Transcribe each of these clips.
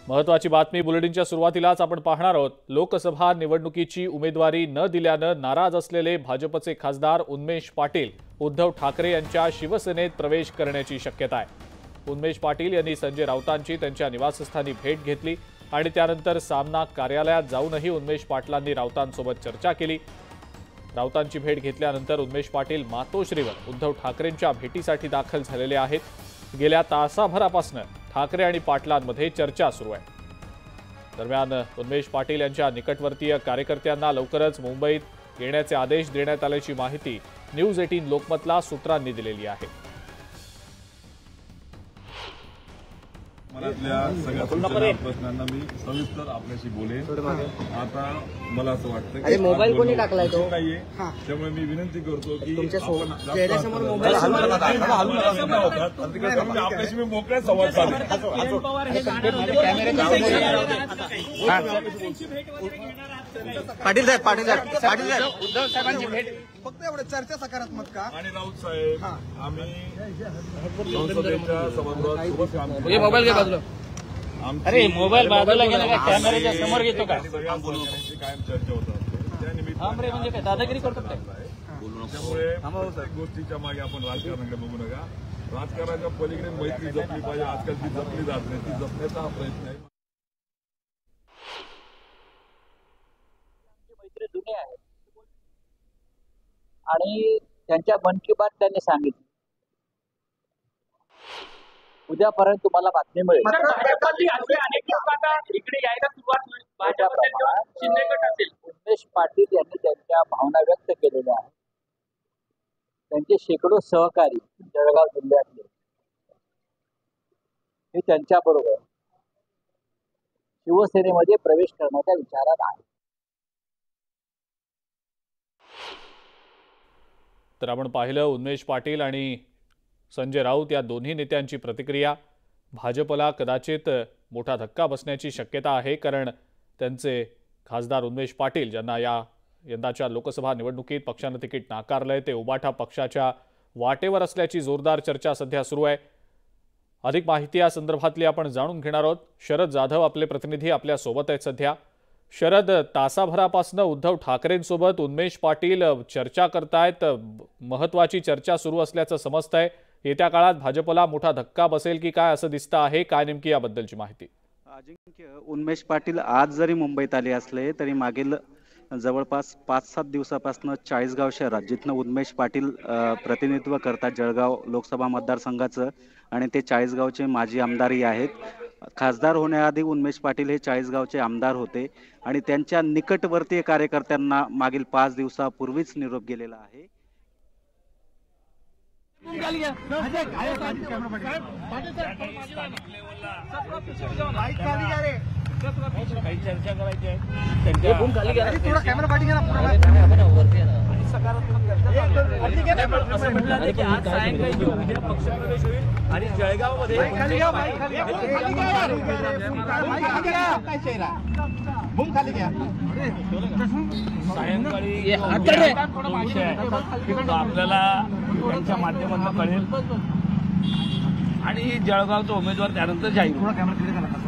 महत्वाची बातमी बुलेटिनच्या सुरुवातीलाच आपण पाहणार आहोत। लोकसभा निवडणुकीची उमेदवारी न दिल्यानं नाराज असलेले भाजपचे खासदार उन्मेष पाटील उद्धव ठाकरे यांच्या शिवसेनेत प्रवेश करण्याची शक्यता आहे। उन्मेष पाटील यांनी संजय राऊतांची त्यांच्या निवासस्थानी भेट घेतली आणि त्यानंतर सामना कार्यालयात जाऊनही उन्मेष पाटलांनी राऊतांसोबत चर्चा केली। राऊतांची भेट घेतल्यानंतर उन्मेष पाटील मातोश्रीवर उद्धव ठाकरेंच्या भेटीसाठी दाखल झालेले आहेत। गेल्या तासाभरापासून ठाकरे आणि पाटलांमध्ये चर्चा सुरू आहे। दरम्यान उन्मेष पाटील यांच्या निकटवर्तीय कार्यकर्त्यांना लवकरच मुंबईत येण्याचे आदेश देण्यात आल्याची माहिती न्यूज 18 लोकमतला सूत्रांनी दिलेली आहे। मनातल्या सगळ्या प्रश्नांना मी सविस्तर आपल्याशी बोलेन। आता मला असं वाटतं की मोबाईल कोणी टाकलाय तो नाहीये, त्यामुळे मी विनंती करतो की चेहऱ्यासमोर मोबाईल आपल्याशी मी मोकळ्या संवाद साधेन। पाटील साहेब उद्धव साहेबांची भेट फक्त एवढं चर्चा सकारात्मक का? आणि राऊत साहेब आम्ही संसदेच्या सभागृहात सोबत काम केलं। मोबाईल घे बाजूला। अरे मोबाईल बाजूला गेला का? कॅमेऱ्याच्या समोर घेतो का? कायम चर्चा होतात त्या निमित्ताने म्हणजे काय दादागिरी करतो काय? त्यामुळे प्रत्येक गोष्टीच्या मागे आपण राजकारणाकडे बघू नका। राजकारणाच्या पलीकडे मैत्री जपली पाहिजे। आजकाल ती जपली जात नाही, ती जपण्याचा हा प्रयत्न आहे। मैत्री जुने आहे आणि त्यांच्या मन की बात त्यांनी सांगितली। उद्यापर्यंत तुम्हाला बातमी मिळेल। उन्मेष पाटील यांनी त्यांच्या भावना व्यक्त केलेल्या आहेत। त्यांचे शेकडो सहकारी जळगाव जिल्ह्यातले हे त्यांच्याबरोबर शिवसेनेमध्ये प्रवेश करण्याच्या विचारात आहे। तर आपण पाहिलं उन्मेष पाटील आणि संजय राऊत या दोन्ही नेत्यांची प्रतिक्रिया। भाजपला कदाचित मोठा धक्का बसण्याची शक्यता आहे, कारण त्यांचे खासदार उन्मेष पाटील ज्यांना यंदाच्या लोकसभा निवडणुकीत पक्षाने तिकीट नाकारलंय ते उबाठा पक्षाच्या वाटेवर असल्याची जोरदार चर्चा सध्या सुरू आहे। अधिक माहिती या संदर्भातली आपण जाणून घेणार आहोत। शरद जाधव आपले प्रतिनिधी आपल्या सोबत आहेत सध्या। शरद, तासाभरापासून उद्धव ठाकरेंसोबत उन्मेष पाटील चर्चा करतायत, महत्वाची चर्चा सुरू असल्याचं समजतंय। येत्या काळात भाजपला मोठा धक्का बसेल की काय असं दिसतं आहे, काय नेमकी याबद्दलची माहिती? अजिंक्य, उन्मेष पाटील आज जरी मुंबईत आले असले तरी मागील जवळपास 5-7 दिवसापासून चाळीसगाव शहरात जिथनं उन्मेष पाटील प्रतिनिधित्व करतात जळगाव लोकसभा मतदारसंघाचं, आणि ते चाळीसगावचे माजी आमदारही आहेत। खासदार होण्याआधी उन्मेष पाटील हे चाळीसगावचे आमदार होते आणि त्यांच्या निकटवर्तीय कार्यकर्त्यांना मागील 5 दिवसापूर्वीच निरोप गेलेला आहे। काही चर्चा करायची आहे आज सायंकाळी उद्या पक्षप्रवेश होईल आणि जळगावमध्ये सायंकाळी आपल्याला त्यांच्या माध्यमातून कळेल आणि जळगावचा उमेदवार त्यानंतर जाईल।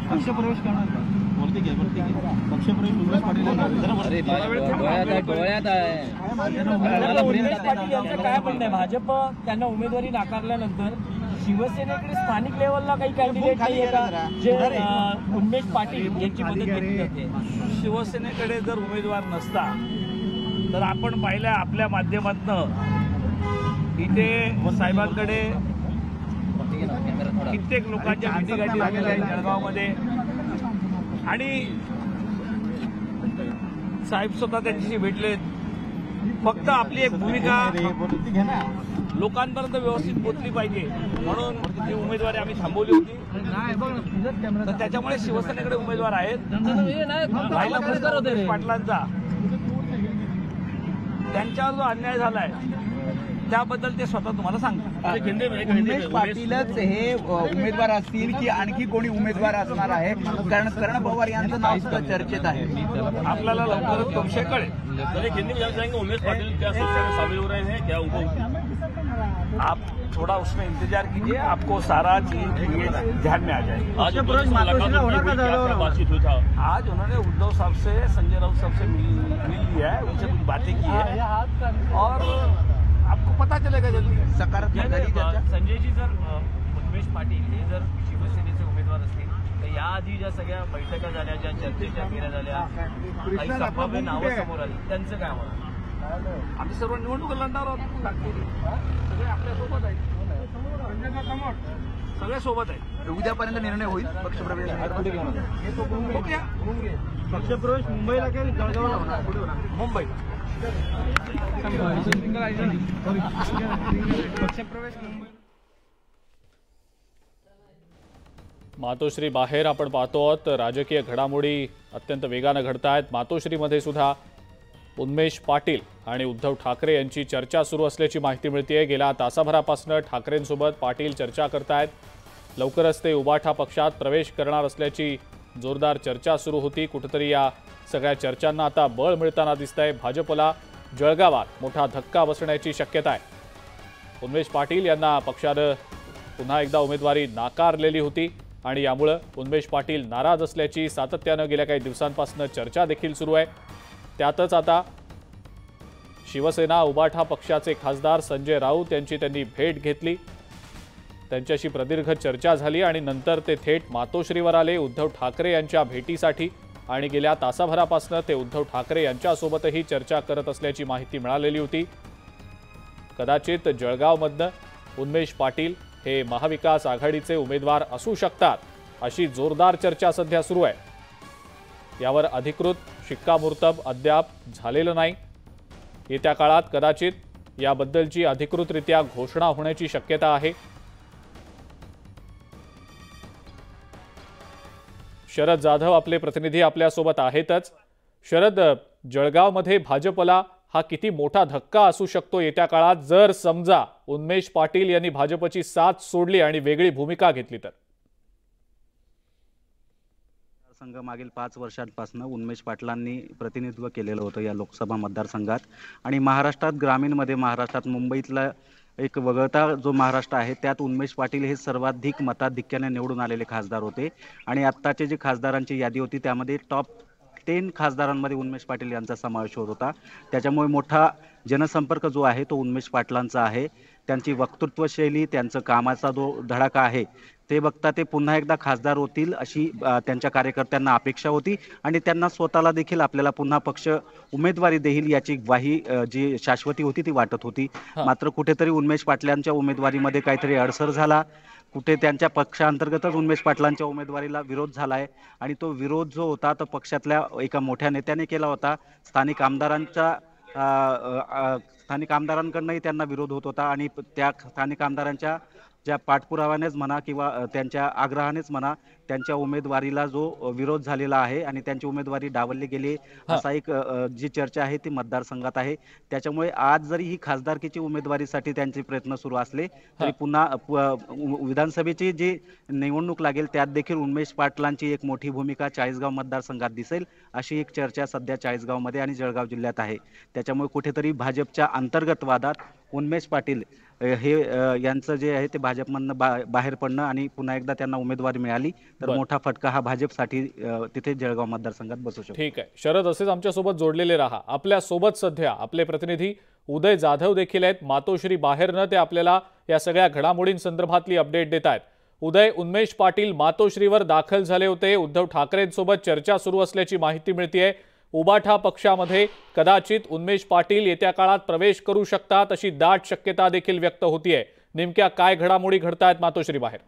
पक्षप्रवेश करणार काय म्हणणं आहे? भाजप त्यांना उमेदवारी नाकारल्यानंतर शिवसेनेकडे स्थानिक लेवलला काही कॅन्डिडेट नाही आहे का जे उन्मेष पाटील यांची मदत घेतली जाते? शिवसेनेकडे जर उमेदवार नसता तर आपण पाहिलं आपल्या माध्यमातून इथे साहेबांकडे कित्येक लोकांच्या भेटीगाठी झालेल्या आहेत जळगावमध्ये आणि साहेब स्वतः त्यांच्याशी भेटले। फक्त आपली एक भूमिका लोकांपर्यंत व्यवस्थित पोहोचली पाहिजे म्हणून ही उमेदवारी आम्ही थांबवली होती। तर त्याच्यामुळे शिवसेनेकडे उमेदवार आहेत। राहिला प्रश्न पाटलांचा, त्यांच्यावर जो अन्याय झालाय त्याबद्दल ते स्वतः तुम्हाला सांगतात। उन्मेष पाटीलच हे उमेदवार असतील की आणखी कोणी उमेदवार असणार आहे? कारण करण पवार यांचं नाव सुद्धा चर्चेत आहे। आपल्याला लवकरच तो विषय कळेल। उमेश पाटील क्या शामिल हो रहे हैं क्या आप थोड़ा उसमें इंतजार कीजिए, आपको सारा चीज ये ध्यान में आ जाएगा। आज बातचीत हुई था, आज उन्होंने उद्धव साहब से, संजय राउत साहब से मिल लिया है, उनसे कुछ बातें की है और आपको पता चलेगा जल्दी। सकारात्मक झाली चर्चा। संजयजी, जर उन्मेष पाटील हे जर शिवसेनेचे उमेदवार असतील तर याआधी ज्या सगळ्या बैठका झाल्या, ज्या चर्चेच्या केल्या झाल्या, काही संभाव्य नावं समोर आली, त्यांचं काय होणार? आम्ही सर्व निवडणूक लढणार आहोत, सगळे आपल्यासोबत आहेत, सगळे सोबत आहेत। उद्यापर्यंत निर्णय होईल पक्षप्रवेश पक्षप्रवेश मुंबईला काय जळगावला होणार? कुठे होणार? मुंबई पक्षप्रवेश मातोश्री बाहेर आपण पाहतो आहोत, राजकीय घडामोडी अत्यंत वेगाने घडत आहेत। मातोश्रीमध्ये सुद्धा उन्मेष पाटील आणि उद्धव ठाकरे यांची चर्चा सुरू असल्याची माहिती मिळते। गेल्या तासाभरापासून ठाकरेंसोबत पाटील चर्चा करतायत। लवकरच ते उबाठा पक्षात प्रवेश करणार असल्याची जोरदार चर्चा सुरू होती। कुठेतरी या सगळ्या चर्चांना आता बळ मिळताना दिसतंय। भाजपला जळगावात मोठा धक्का बसण्याची शक्यता आहे। उन्मेष पाटील यांना पक्षाने पुन्हा एकदा उमेदवारी नाकारलेली होती आणि यामुळे उन्मेष पाटील नाराज असल्याची सातत्याने गेल्या काही दिवसांपासून चर्चा देखील सुरू आहे। त्यातच आता शिवसेना उबाठा पक्षाचे खासदार संजय राऊत यांची त्यांनी भेट घेतली, त्यांच्याशी प्रदीर्घ चर्चा झाली आणि नंतर ते थेट मातोश्रीवर आले उद्धव ठाकरे यांच्या भेटीसाठी आणि गेल्या तासाभरापासून ते उद्धव ठाकरे यांच्यासोबतही चर्चा करत असल्याची माहिती मिळालेली होती। कदाचित जळगावमधनं उन्मेष पाटील हे महाविकास आघाडीचे उमेदवार असू शकतात अशी जोरदार चर्चा सध्या सुरू आहे। यावर अधिकृत शिक्कामोर्तब अद्याप झालेलं नाही। येत्या काळात कदाचित याबद्दलची अधिकृतरित्या घोषणा होण्याची शक्यता आहे। शरद जाधव आपले प्रतिनिधी आपल्यासोबत आहेतच। शरद, जळगावमध्ये भाजपला हा किती मोठा धक्का असू शकतो येत्या काळात जर समजा उन्मेष पाटील यांनी भाजपची साथ सोडली आणि वेगळी भूमिका घेतली तर? संघ मागील 5 वर्षांपासून उन्मेष पाटलांनी प्रतिनिधित्व केलेलं होतं या लोकसभा मतदारसंघात आणि महाराष्ट्रात ग्रामीणमध्ये, महाराष्ट्रात मुंबईतला एक वगळता जो महाराष्ट्र आहे त्यात उन्मेष पाटील हे सर्वाधिक मताधिक्याने निवडून आलेले खासदार होते आणि आत्ताचे जे खासदारांची यादी होती त्यामध्ये टॉप 10 खासदारांमध्ये उन्मेष पाटील यांचा समावेश होत होता। त्याच्यामुळे मोठा जनसंपर्क जो आहे तो उन्मेष पाटलांचा आहे। त्यांची वक्तृत्व शैली, त्यांचा कामाचा जो धडाका आहे ते बघता ते पुन्हा एकदा खासदार होतील अशी त्यांच्या कार्यकर्त्यांना अपेक्षा होती आणि त्यांना स्वतःला देखील आपल्याला पुन्हा पक्ष उमेदवारी देईल याची ग्वाही जी शाश्वती होती ती वाटत होती। मात्र कुठेतरी उन्मेष पाटलांच्या उमेदवारीमध्ये काहीतरी अडसर झाला, कुठे त्यांच्या पक्षांतर्गतच उन्मेष पाटलांच्या उमेदवारीला विरोध झालाय आणि तो विरोध जो होता तो पक्षातल्या एका मोठ्या नेत्याने केला होता। स्थानिक आमदारांकडूनही त्यांना विरोध होत होता आणि त्या स्थानिक आमदारांच्या ज्या पाठपुराव्यानेच म्हणा किंवा त्यांच्या आग्रहानेच म्हणा त्यांच्या उमेदवारीला जो विरोध झालेला आहे आणि त्यांची उमेदवारी डावलली गेली असा एक जी चर्चा आहे ती मतदारसंघात आहे। त्याच्यामुळे आज जरी ही खासदारकीची उमेदवारीसाठी त्यांचे प्रयत्न सुरू असले तरी पुन्हा विधानसभेची जी निवडणूक लागेल त्यात देखील उन्मेष पाटलांची एक मोठी भूमिका चाळीसगाव मतदारसंघात दिसेल अशी एक चर्चा सध्या चाळीसगावमध्ये आणि जळगाव जिल्ह्यात आहे। त्याच्यामुळे कुठेतरी भाजपच्या अंतर्गत वादात उन्मेष पाटील हे यांचं जे आहे ते भाजपमधनं बाहेर पडणं आणि पुन्हा एकदा त्यांना उमेदवारी मिळाली तर मोठा फटका हा भाजपसाठी तिथे जळगाव मतदारसंघात बसू शकतो। ठीक आहे शरद, असेच आमच्या सोबत जोडलेले राहा। आपल्या सोबत सध्या आपले प्रतिनिधी उदय जाधव देखील आहेत मातोश्री बाहेरनं, ते आपल्याला या सगळ्या घडामोडींसंदर्भातली अपडेट देत आहेत। उदय, उन्मेष पाटील मातोश्रीवर दाखल झाले होते, उद्धव ठाकरेंसोबत चर्चा सुरू असल्याची माहिती मिळतेय। उबाठा पक्षामध्ये कदाचित उन्मेष पाटील येत्या काळात प्रवेश करू शकतात अशी दाट शक्यता देखील व्यक्त होतीये। नेमक्या काय घडामोडी घडतायत मातोश्री बाहेर?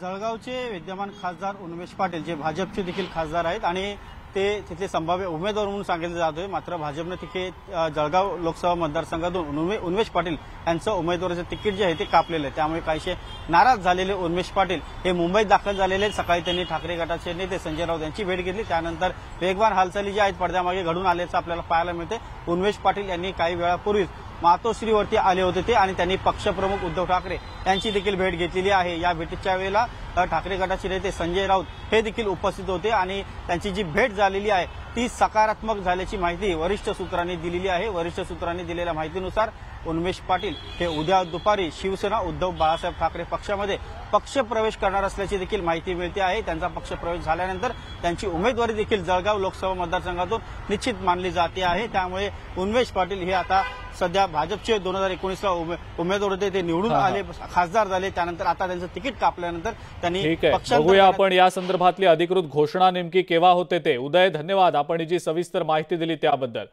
जळगावचे विद्यमान खासदार उन्मेष पाटील जे भाजपचे देखील खासदार आहेत आणि ते तिथले संभाव्य उमेदवार म्हणून सांगितलं जातोय। मात्र भाजपने तिथे जळगाव लोकसभा मतदारसंघातून उन्मेष पाटील यांचं उमेदवाराचं तिकीट जे आहे ते कापलेलं आहे। त्यामुळे काहीसे नाराज झालेले उन्मेष पाटील हे मुंबईत दाखल झालेले। सकाळी त्यांनी ठाकरे गटाचे नेते संजय राऊत यांची भेट घेतली, त्यानंतर वेगवान हालचाली ज्या आहेत पडद्यामागे घडून आल्याचं आपल्याला पाहायला मिळते। उन्मेष पाटील यांनी काही वेळापूर्वीच मातोश्रीवरती आले होते ते आणि त्यांनी पक्षप्रमुख उद्धव ठाकरे यांची देखील भेट घेतलेली आहे। या भेटीच्या वेळेला ठाकरे गटाचे नेते संजय राऊत हे देखील उपस्थित होते आणि त्यांची जी भेट झालेली आहे ती सकारात्मक झाल्याची माहिती वरिष्ठ सूत्रांनी दिलेली आहे। वरिष्ठ सूत्रांनी दिलेल्या माहितीनुसार उन्मेष पाटील हे उद्या दुपारी शिवसेना उद्धव बाळासाहेब ठाकरे पक्षामध्ये पक्षप्रवेश करणार असल्याची देखील माहिती मिळते आहे। त्यांचा पक्षप्रवेश झाल्यानंतर त्यांची उमेदवारी देखील जळगाव लोकसभा मतदारसंघातून निश्चित मानली जाते आहे। त्यामुळे उन्मेष पाटील हे आता सध्या भाजपचे 2019ला उमेदवार होते, ते निवडून आले, खासदार झाले, त्यानंतर आता त्यांचं तिकीट कापल्यानंतर त्यांनी बघूया आपण या संदर्भातली अधिकृत घोषणा नेमकी केव्हा होते ते। उदय, धन्यवाद, आपण जी सविस्तर माहिती दिली त्याबद्दल।